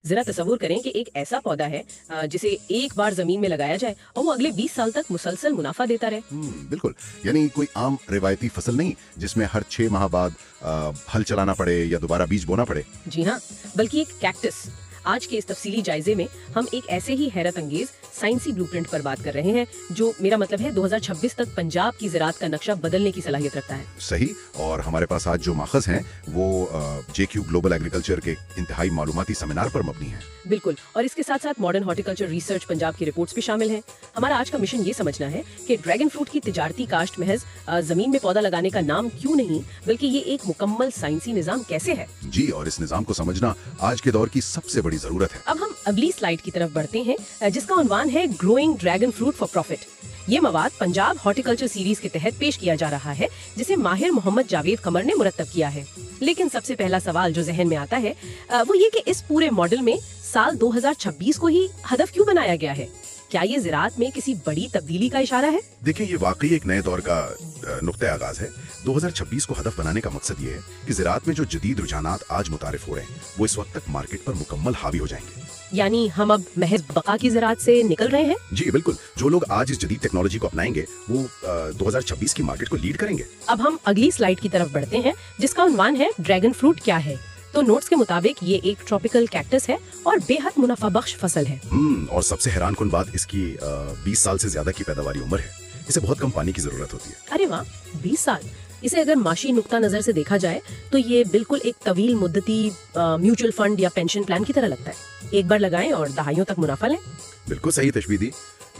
जरा तसव्वुर करें कि एक ऐसा पौधा है जिसे एक बार जमीन में लगाया जाए और वो अगले 20 साल तक मुसलसल मुनाफा देता रहे। बिल्कुल, यानी कोई आम रिवायती फसल नहीं जिसमें हर 6 माह बाद हल चलाना पड़े या दोबारा बीज बोना पड़े। जी हाँ, बल्कि एक कैक्टस। आज के इस तफसीली जायजे में हम एक ऐसे ही हैरत अंगेज साइंसी ब्लूप्रिंट पर बात कर रहे हैं जो मेरा मतलब है 2026 तक पंजाब की ज़राअत का नक्शा बदलने की सलाहियत रखता है। सही, और हमारे पास आज जो माखज़ हैं वो JQ ग्लोबल एग्रीकल्चर के इंतहाई मालूमाती सेमिनार पर मबनी है। बिल्कुल, और इसके साथ साथ मॉडर्न हॉर्टिकल्चर रिसर्च पंजाब की रिपोर्ट्स भी शामिल हैं। हमारा आज का मिशन ये समझना है कि ड्रैगन फ्रूट की तिजारती काश्त महज जमीन में पौधा लगाने का नाम क्यों नहीं, बल्कि ये एक मुकम्मल साइंसी निजाम कैसे है। जी, और इस निजाम को समझना आज के दौर की सबसे बड़ी जरूरत है। अब हम अगली स्लाइड की तरफ बढ़ते हैं जिसका उन्वान है growing dragon fruit for profit. ये मवाद पंजाब हॉर्टिकल्चर सीरीज के तहत पेश किया जा रहा है जिसे माहिर मोहम्मद जावेद कमर ने मुरत्तब किया है। लेकिन सबसे पहला सवाल जो जहन में आता है वो ये कि इस पूरे मॉडल में साल 2026 को ही हदफ क्यों बनाया गया है? क्या ये ज़राअत में किसी बड़ी तब्दीली का इशारा है? देखिए, ये वाकई एक नए दौर का नुक्ते आगाज है। 2026 को हदफ बनाने का मकसद ये है कि ज़राअत में जो जदीद रुझानात आज मुतारिफ हो रहे हैं वो इस वक्त तक मार्केट पर मुकम्मल हावी हो जाएंगे। यानी हम अब महज बका की ज़राअत से निकल रहे हैं? जी बिल्कुल, जो लोग आज इस जदीद टेक्नोलॉजी को अपनाएंगे वो 2026 की मार्केट को लीड करेंगे। अब हम अगली स्लाइड की तरफ बढ़ते हैं जिसका उन्वान है ड्रैगन फ्रूट क्या है। तो नोट्स के मुताबिक ये एक ट्रॉपिकल कैक्टस है और बेहद मुनाफा बख्श फसल है। और सबसे हैरानकुन बात इसकी 20 साल से ज्यादा की पैदावारी उम्र है। इसे बहुत कम पानी की जरूरत होती है। अरे वाह, 20 साल! इसे अगर माशी नुक्ता नजर से देखा जाए तो ये बिल्कुल एक तवील मुद्दती म्यूचुअल फंड या पेंशन प्लान की तरह लगता है। एक बार लगाएं और दहाइयों तक मुनाफा लें। बिल्कुल सही तशबीह दी,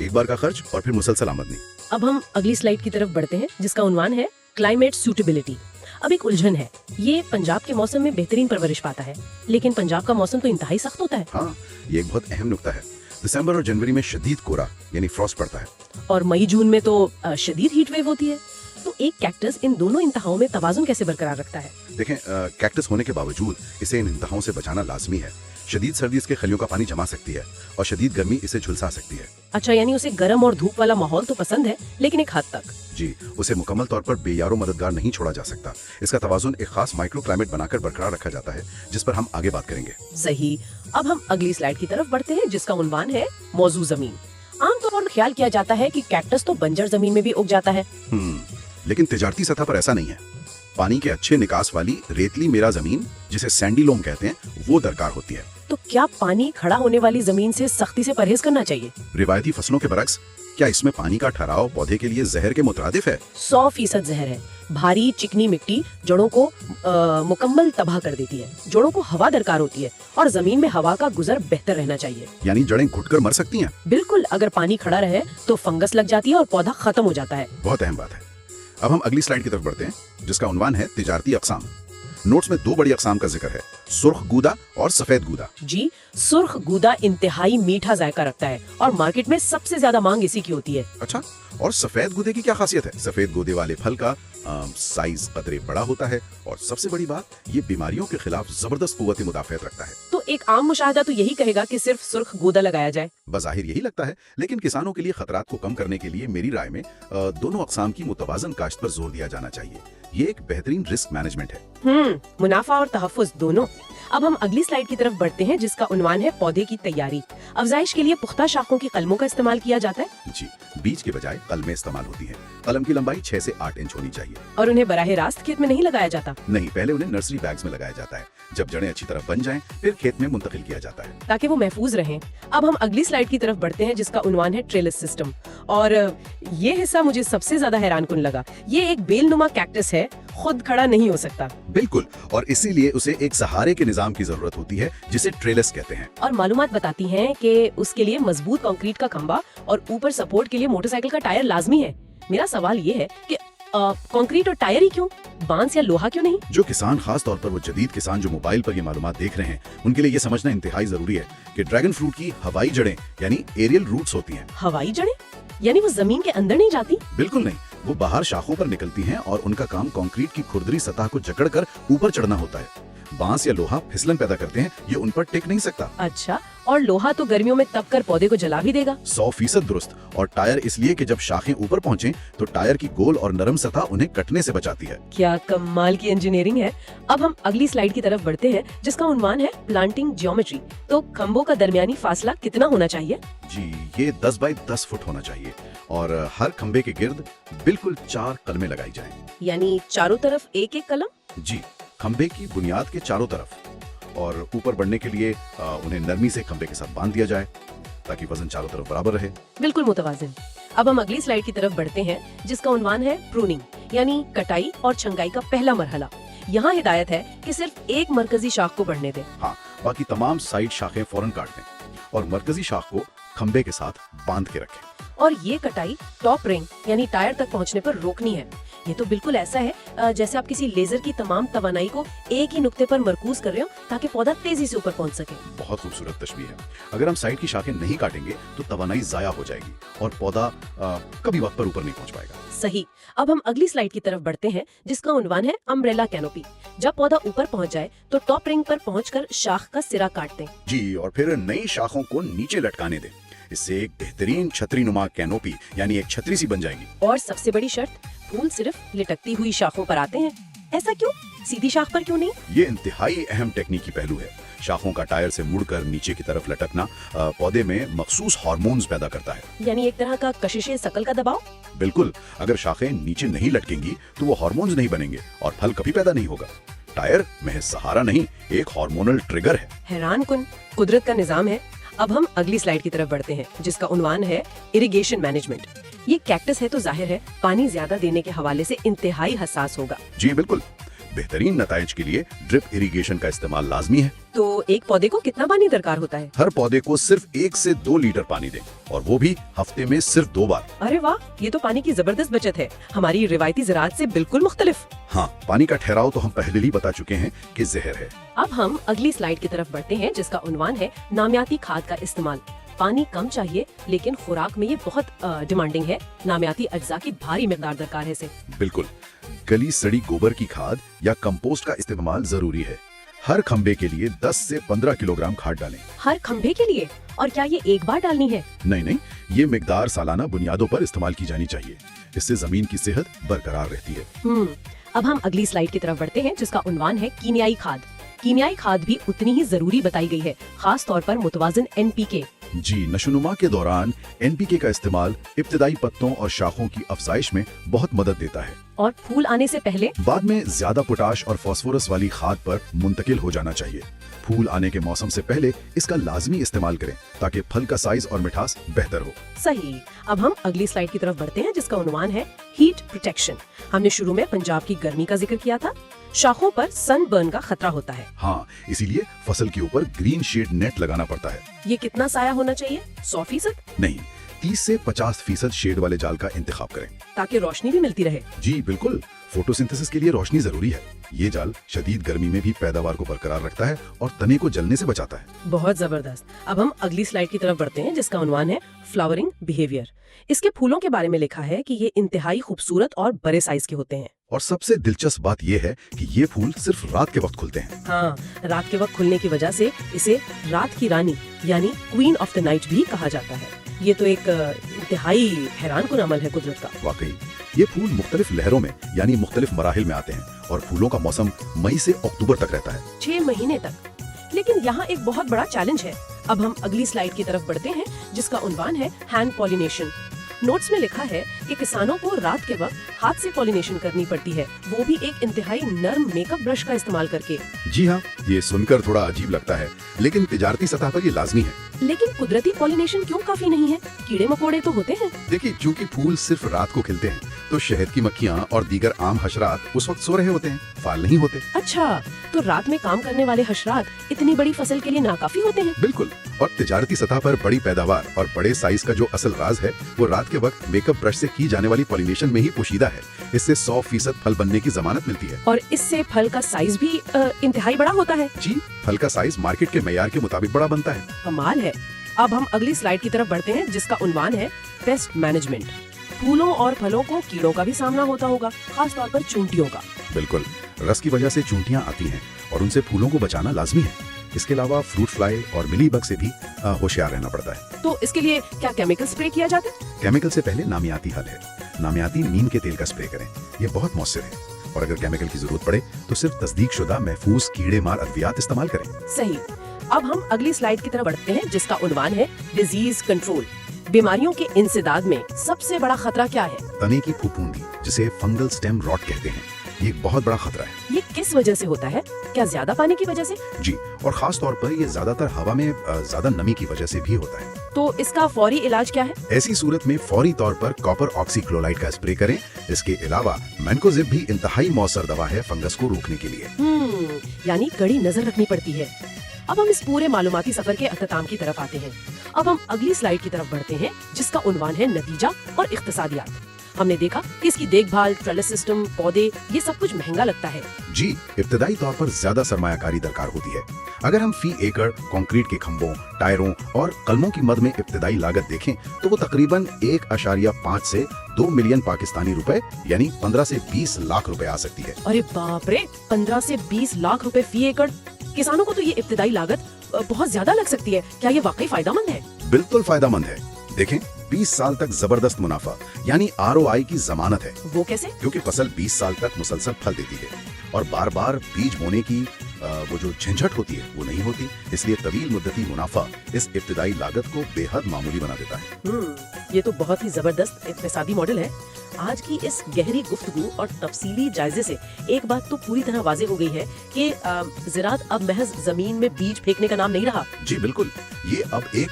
एक बार का खर्च और फिर मुसलसल आमदनी। अब हम अगली स्लाइड की तरफ बढ़ते हैं जिसका उन्वान है क्लाइमेट सूटेबिलिटी। अब एक उलझन है, ये पंजाब के मौसम में बेहतरीन परवरिश पाता है, लेकिन पंजाब का मौसम तो इंतहाई सख्त होता है। हाँ, ये एक बहुत अहम नुक्ता है। दिसंबर और जनवरी में शदीद कोहरा यानी फ्रॉस्ट पड़ता है और मई जून में तो शदीद हीट वेव होती है। तो एक कैक्टस इन दोनों इंतहाओं में तवाजुन कैसे बरकरार रखता है? देखें, कैक्टस होने के बावजूद इसे इन इंतहाओं से बचाना लाजमी है। शदीद सर्दी इसके खलियों का पानी जमा सकती है और शदीद गर्मी इसे झुलसा सकती है। अच्छा, यानी उसे गर्म और धूप वाला माहौल तो पसंद है, लेकिन एक हद तक। जी, उसे मुकम्मल तौर पर बेयारो मददगार नहीं छोड़ा जा सकता। इसका तवाजुन एक खास माइक्रो क्लाइमेट बनाकर बरकरार रखा जाता है जिस पर हम आगे बात करेंगे। सही। अब हम अगली स्लाइड की तरफ बढ़ते हैं जिसका उन्वान है मौजू जमीन। आमतौर पर ख्याल किया जाता है कि कैक्टस तो बंजर जमीन में भी उग जाता है। लेकिन तिजारती सतह पर ऐसा नहीं है। पानी के अच्छे निकास वाली रेतली मेरा जमीन, जिसे सैंडी लोम कहते हैं, वो दरकार होती है। तो क्या पानी खड़ा होने वाली जमीन से सख्ती से परहेज करना चाहिए? रिवायती फसलों के बरक्स क्या इसमें पानी का ठहराव पौधे के लिए जहर के मुतरादिफ है? 100% जहर है। भारी चिकनी मिट्टी जड़ों को मुकम्मल तबाह कर देती है। जड़ों को हवा दरकार होती है और जमीन में हवा का गुजर बेहतर रहना चाहिए। यानी जड़ें घुटकर मर सकती हैं? बिल्कुल, अगर पानी खड़ा रहे तो फंगस लग जाती है और पौधा खत्म हो जाता है। बहुत अहम बात है। अब हम अगली स्लाइड की तरफ बढ़ते हैं जिसका उन्वान है तिजारती अक़साम। नोट्स में 2 बड़ी अक़साम का जिक्र है, सुर्ख गूदा और सफेद गूदा। जी, सुर्ख गूदा इंतहाई मीठा जायका रखता है और मार्केट में सबसे ज्यादा मांग इसी की होती है। अच्छा, और सफेद गूदे की क्या खासियत है? सफेद गूदे वाले फल का साइज कदरे बड़ा होता है और सबसे बड़ी बात, ये बीमारियों के खिलाफ जबरदस्त कुव्वत मुदाफ़अत रखता है। तो एक आम मुशाहदा तो यही कहेगा कि सिर्फ सुर्ख गूदा लगाया जाए। बज़ाहिर यही लगता है, लेकिन किसानों के लिए खतरात को कम करने के लिए मेरी राय में दोनों अक़साम की मुतवाज़न काश्त पर जोर दिया जाना चाहिए। ये एक बेहतरीन रिस्क मैनेजमेंट है। मुनाफा और तहफ़्फ़ुज़ दोनों। अब हम अगली स्लाइड की तरफ बढ़ते हैं जिसका उन्वान है पौधे की तैयारी। अफजाइश के लिए पुख्ता शाखों की कलमों का इस्तेमाल किया जाता है। जी, बीज के बजाय कलमें इस्तेमाल होती हैं। कलम की लंबाई 6 से 8 इंच होनी चाहिए। और उन्हें बराह रास्त खेत में नहीं लगाया जाता? नहीं, पहले उन्हें नर्सरी बैग्स में लगाया जाता है। जब जड़ें अच्छी तरह बन जाएं, फिर खेत में मुंतकिल किया जाता है ताकि वो महफूज रहें। अब हम अगली स्लाइड की तरफ बढ़ते हैं जिसका उन्वान है ट्रेलिस सिस्टम। और ये हिस्सा मुझे सबसे ज्यादा हैरानकुन लगा। ये एक बेलनुमा कैक्टस है, खुद खड़ा नहीं हो सकता। बिल्कुल, और इसीलिए उसे एक सहारे के निजाम की जरूरत होती है जिसे ट्रेलिस कहते हैं। और मालूमात बताती हैं कि उसके लिए मजबूत कंक्रीट का खंबा और ऊपर सपोर्ट के लिए मोटरसाइकिल का टायर लाजमी है। मेरा सवाल ये है कि कंक्रीट और टायर ही क्यों, बांस या लोहा क्यों नहीं? जो किसान, खास तौर पर वो जदीद किसान जो मोबाइल पर ये मालूमात देख रहे हैं, उनके लिए ये समझना इंतहाई जरूरी है कि ड्रैगन फ्रूट की हवाई जड़ें यानी एरियल रूट्स होती हैं। हवाई जड़ें? यानी वो जमीन के अंदर नहीं जाती? बिल्कुल नहीं, वो बाहर शाखों पर निकलती हैं और उनका काम कंक्रीट की खुरदरी सतह को जकड़कर ऊपर चढ़ना होता है। बांस या लोहा फिसलन पैदा करते हैं, ये उन पर टिक नहीं सकता। अच्छा, और लोहा तो गर्मियों में तप कर पौधे को जला भी देगा। 100% दुरुस्त। और टायर इसलिए कि जब शाखें ऊपर पहुंचे तो टायर की गोल और नरम सतह उन्हें कटने से बचाती है। क्या कमाल की इंजीनियरिंग है। अब हम अगली स्लाइड की तरफ बढ़ते हैं जिसका उन्वान है प्लांटिंग ज्योमेट्री। तो खंभों का दरमियानी फासला कितना होना चाहिए? जी, ये 10 बाई 10 फुट होना चाहिए और हर खंबे के गिर्द बिल्कुल 4 कलमें लगाई जाएं। यानी चारों तरफ एक एक कलम? जी, खंबे की बुनियाद के चारों तरफ। और ऊपर बढ़ने के लिए उन्हें नरमी से खंबे के साथ बांध दिया जाए ताकि वजन चारों तरफ बराबर रहे। बिल्कुल मुतवाजिन। अब हम अगली स्लाइड की तरफ बढ़ते हैं जिसका उन्वान है प्रूनिंग, यानी कटाई और छंगाई का पहला मरहला। यहाँ हिदायत है कि सिर्फ एक मरकजी शाख को बढ़ने दें। हाँ, बाकी तमाम साइड शाखें फौरन काट दें और मरकजी शाख को खंबे के साथ बांध के रखें। और ये कटाई टॉप रिंग यानी टायर तक पहुंचने पर रोकनी है। ये तो बिल्कुल ऐसा है जैसे आप किसी लेजर की तमाम तवानाई को एक ही नुक्ते पर मरकूज कर रहे हो ताकि पौधा तेजी से ऊपर पहुंच सके। बहुत खूबसूरत तस्वीर है। अगर हम साइड की शाखें नहीं काटेंगे तो तवानाई जाया हो जाएगी और पौधा कभी वक्त पर ऊपर नहीं पहुंच पाएगा। सही। अब हम अगली स्लाइड की तरफ बढ़ते हैं जिसका उन्वान है अम्ब्रेला कैनोपी। जब पौधा ऊपर पहुंच जाए तो टॉप रिंग पर पहुंचकर शाख का सिरा काट दें। जी, और फिर नई शाखों को नीचे लटकाने दें। इससे एक बेहतरीन छतरी नुमा कैनोपी यानी एक छतरी सी बन जाएगी। और सबसे बड़ी शर्त, फूल सिर्फ लटकती हुई शाखों पर आते हैं। ऐसा क्यों? सीधी शाख पर क्यों नहीं? ये इंतहाई अहम टेक्निकी पहलू है। शाखों का टायर से मुड़कर नीचे की तरफ लटकना पौधे में मखसूस हार्मोन्स पैदा करता है। यानी एक तरह का कशिशे शकल का दबाव। बिल्कुल, अगर शाखें नीचे नहीं लटकेंगी तो वो हार्मोन्स नहीं बनेंगे और फल कभी पैदा नहीं होगा। टायर महज सहारा नहीं, एक हार्मोनल ट्रिगर है। हैरान कुन कुदरत का निजाम है। अब हम अगली स्लाइड की तरफ बढ़ते हैं जिसका उन्वान है इरिगेशन मैनेजमेंट। ये कैक्टस है तो जाहिर है पानी ज्यादा देने के हवाले से इंतहाई हसास होगा। जी बिल्कुल, बेहतरीन नताइज के लिए ड्रिप इरिगेशन का इस्तेमाल लाजमी है। तो एक पौधे को कितना पानी दरकार होता है? हर पौधे को सिर्फ 1 से 2 लीटर पानी दें और वो भी हफ्ते में सिर्फ 2 बार। अरे वाह, ये तो पानी की जबरदस्त बचत है, हमारी रिवायती ज़राअत से बिल्कुल मुख्तलिफ। हाँ, पानी का ठहराव तो हम पहले ही बता चुके हैं कि जहर है। अब हम अगली स्लाइड की तरफ बढ़ते हैं जिसका उन्वान है नामियाती खाद का इस्तेमाल। पानी कम चाहिए लेकिन खुराक में ये बहुत डिमांडिंग है। नामियाती अज्जा की भारी मिकदार दरकार है इसे। बिल्कुल, गली सड़ी गोबर की खाद या कंपोस्ट का इस्तेमाल जरूरी है। हर खंबे के लिए 10 से 15 किलोग्राम खाद डालें। हर खंबे के लिए? और क्या ये एक बार डालनी है? नहीं, ये मिकदार सालाना बुनियादों पर इस्तेमाल की जानी चाहिए। इससे जमीन की सेहत बरकरार रहती है। अब हम अगली स्लाइड की तरफ बढ़ते हैं जिसका उन्वान है कीमियाई खाद। कीमियाई खाद भी उतनी ही जरूरी बताई गई है, खास तौर पर मुतवाजिन NPK। जी, नशोनुमा के दौरान NPK का इस्तेमाल इब्तिदाई पत्तों और शाखों की अफजाइश में बहुत मदद देता है। और फूल आने से पहले? बाद में ज्यादा पोटाश और फास्फोरस वाली खाद पर मुंतकिल हो जाना चाहिए। फूल आने के मौसम से पहले इसका लाजमी इस्तेमाल करें ताकि फल का साइज और मिठास बेहतर हो। सही। अब हम अगली स्लाइड की तरफ बढ़ते हैं जिसका उन्वान है हीट प्रोटेक्शन। हमने शुरू में पंजाब की गर्मी का जिक्र किया था। शाखों पर सनबर्न का खतरा होता है। हाँ, इसीलिए फसल के ऊपर ग्रीन शेड नेट लगाना पड़ता है। ये कितना साया होना चाहिए? 100%? नहीं, 30 से 50% शेड वाले जाल का इंतखाब करें ताकि रोशनी भी मिलती रहे। जी बिल्कुल, फोटोसिंथेसिस के लिए रोशनी जरूरी है। ये जाल शदीद गर्मी में भी पैदावार को बरकरार रखता है और तने को जलने से बचाता है। बहुत जबरदस्त। अब हम अगली स्लाइड की तरफ बढ़ते हैं जिसका उन्वान है फ्लावरिंग बिहेवियर। इसके फूलों के बारे में लिखा है कि ये इंतहाई खूबसूरत और बड़े साइज के होते हैं। और सबसे दिलचस्प बात ये है कि ये फूल सिर्फ रात के वक्त खुलते हैं। हाँ, रात के वक्त खुलने की वजह से इसे रात की रानी यानी क्वीन ऑफ द नाइट भी कहा जाता है। ये तो एक इंतहाई हैरान कुन अमल है कुदरत का। वाकई, ये फूल मुख्तलिफ लहरों में यानी मुख्तलिफ मराहिल में आते हैं और फूलों का मौसम मई से अक्टूबर तक रहता है, 6 महीने तक। लेकिन यहाँ एक बहुत बड़ा चैलेंज है। अब हम अगली स्लाइड की तरफ बढ़ते हैं जिसका उन्वान है हैंड पॉलिनेशन। नोट्स में लिखा है कि किसानों को रात के वक्त हाथ से पॉलिनेशन करनी पड़ती है, वो भी एक इंतहाई नर्म मेकअप ब्रश का इस्तेमाल करके। जी हाँ, ये सुनकर थोड़ा अजीब लगता है लेकिन तिजारती सतह पर ये लाजमी है। लेकिन कुदरती पॉलिनेशन क्यों काफी नहीं है? कीड़े मकोड़े तो होते हैं। देखिए, चूंकि फूल सिर्फ रात को खिलते हैं तो शहद की मक्खियाँ और दीगर आम हशरात उस वक्त सो रहे होते हैं, फाल नहीं होते। अच्छा, तो रात में काम करने वाले हशरात इतनी बड़ी फसल के लिए नाकाफी होते हैं। बिल्कुल, और तिजारती सतह पर बड़ी पैदावार और बड़े साइज का जो असल राज है वो रात के वक्त मेकअप ब्रश से की जाने वाली पॉलिनेशन में ही पोशीदा है। इससे 100% फल बनने की जमानत मिलती है। और इससे फल का साइज भी इंतहाई बड़ा होता है। जी, फल का साइज मार्केट के मेयार के मुताबिक बड़ा बनता है। कमाल है। अब हम अगली स्लाइड की तरफ बढ़ते हैं जिसका उन्वान है पेस्ट मैनेजमेंट। फूलों और फलों को कीड़ों का भी सामना होता होगा, खास तौर पर चूंटियों का। बिल्कुल, रस की वजह से चूंटियां आती हैं और उनसे फूलों को बचाना लाजमी है। इसके अलावा फ्रूट फ्लाई और मिली बग से भी होशियार रहना पड़ता है। तो इसके लिए क्या केमिकल स्प्रे किया जाता है? केमिकल से पहले नामियाती हल है। नामियाती नीम के तेल का स्प्रे करें, ये बहुत मौसर है। और अगर केमिकल की जरूरत पड़े तो सिर्फ तस्दीक शुदा महफूज कीड़े मार अद्वियात इस्तेमाल करें। सही। अब हम अगली स्लाइड की तरफ बढ़ते हैं, जिसका उन्वान है डिजीज कंट्रोल। बीमारियों के इंसदाद में सबसे बड़ा खतरा क्या है? तने की फफूंदी, जिसे फंगल स्टेम रॉट कहते हैं, ये एक बहुत बड़ा खतरा है। ये किस वजह से होता है? क्या ज्यादा पानी की वजह से? जी, और खास तौर पर ये ज्यादातर हवा में ज्यादा नमी की वजह से भी होता है। तो इसका फौरी इलाज क्या है? ऐसी सूरत में फौरी तौर पर कॉपर ऑक्सीक्लोराइड का स्प्रे करें। इसके अलावा मैनकोजिब भी इंतहाई मौसर दवा है फंगस को रोकने के लिए। यानी कड़ी नजर रखनी पड़ती है। अब हम इस पूरे मालूमाती सफर के अख्ताम की तरफ आते हैं। अब हम अगली स्लाइड की तरफ बढ़ते हैं, जिसका उन्वान है नतीजा और इख्तिसादियात। हमने देखा कि इसकी देखभाल, ट्रेलस सिस्टम, पौधे, ये सब कुछ महंगा लगता है। जी, इब्तदाई तौर पर ज्यादा सरमायाकारी दरकार होती है। अगर हम फी एकड़ कंक्रीट के खंभों, टायरों और कलमों की मद में इब्तदाई लागत देखें तो वो तकरीबन 1.5 से 2 मिलियन पाकिस्तानी रुपए यानी 15 से 20 लाख रुपए आ सकती है। अरे बाप रे, 15 से 20 लाख रुपए फी एकड़! किसानों को तो ये इब्तदाई लागत बहुत ज्यादा लग सकती है। क्या ये वाकई फायदेमंद है? बिल्कुल फायदेमंद है। देखें, 20 साल तक जबरदस्त मुनाफा यानी ROI की जमानत है। वो कैसे? क्योंकि फसल 20 साल तक मुसलसल फल देती है और बार बार बीज बोने की वो जो झंझट होती है वो नहीं होती। इसलिए तवील मुद्दती मुनाफा इस इब्तदाई लागत को बेहद मामूली बना देता है। ये तो बहुत ही जबरदस्त इक्तिसादी मॉडल है। आज की इस गहरी गुफ्तगू और तफसीली जायजे से एक बात तो पूरी तरह वाज़ेह हो गई है कि ज़राअत अब महज जमीन में बीज फेंकने का नाम नहीं रहा। जी बिल्कुल, ये अब एक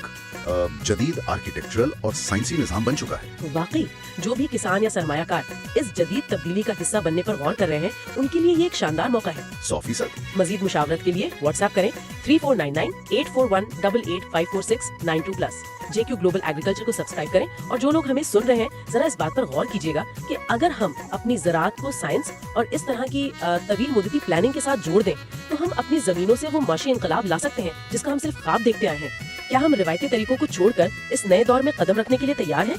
जदीद आर्किटेक्चरल और साइंसी निज़ाम बन चुका है। वाकई जो भी किसान या सरमायाकार इस जदीद तब्दीली का हिस्सा बनने पर गौर कर रहे हैं, उनके लिए ये एक शानदार मौका है। 100%। मजीद मुशावरत के लिए व्हाट्सएप करें 3499-841-88-546-92+। JQ ग्लोबल एग्रीकल्चर को सब्सक्राइब करें। और जो लोग हमें सुन रहे हैं, जरा इस बात पर गौर कीजिएगा कि अगर हम अपनी ज़राअत को साइंस और इस तरह की तवील मुद्दती प्लानिंग के साथ जोड़ दें तो हम अपनी जमीनों से वो माशी इनकलाब ला सकते हैं जिसका हम सिर्फ ख्वाब देखते आए हैं। क्या हम रिवायती तरीकों को छोड़कर इस नए दौर में कदम रखने के लिए तैयार हैं?